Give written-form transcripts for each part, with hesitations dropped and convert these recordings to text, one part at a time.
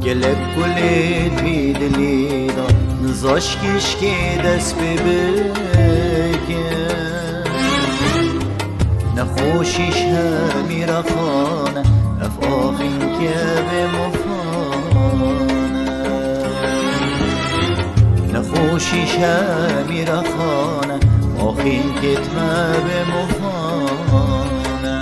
gelek kulid vidlida nzaş kişki dest bebeke نخوشیش همی رخانه اف آخین که به مفانه نخوشیش همی رخانه آخین کتمه به مفانه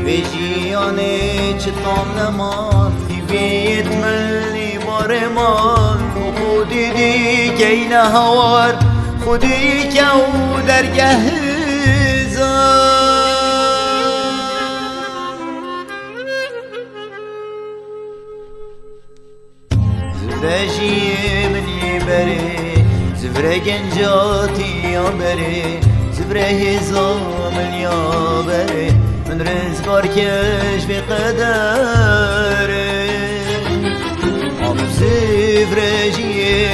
به جیانه چطام نمان دیویت ملی بار من خودی دیگه نهوار خودی که او درگه زفره من يبري زفره جنجاتي يابري زفره هزام اليابري من رزقار كش في قدري زفره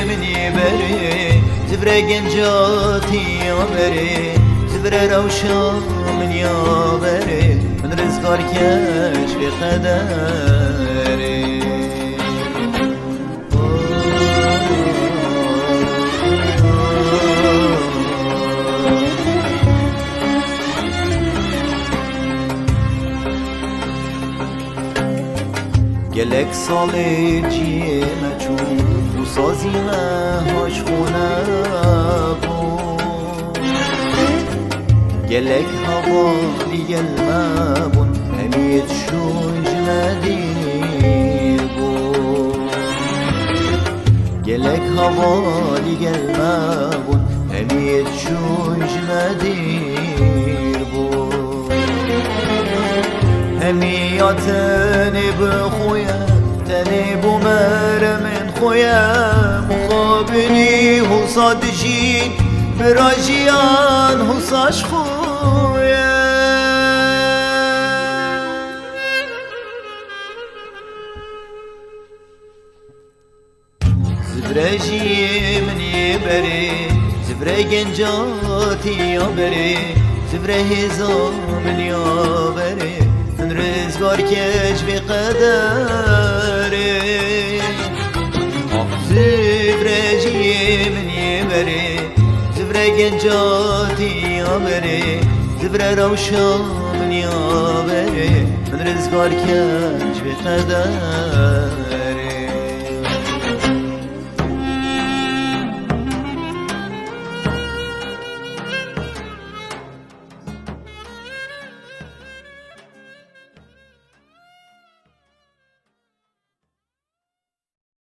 من يبري زفره جنجاتي يابري زفره روشا من يابري من رزقار كش في قدري gelek salı cime çun bu sazime hoş khune bu gelek hava digelme bun emiyet şun jmedir bu gelek hava digelme bun emiyet şun jmedir bu همياتني بخويا تاني بمر من خويا مقابلي هو صادجين براجيان هو صاش خويا زبراجي من يبري زبرا جنجاتي يابري زبرا هزام من يابري من رزقار كش في قدري زفره جي من يبري زفره جنجاتي يابري زفره روشا من يابري من رزقار كش في قدري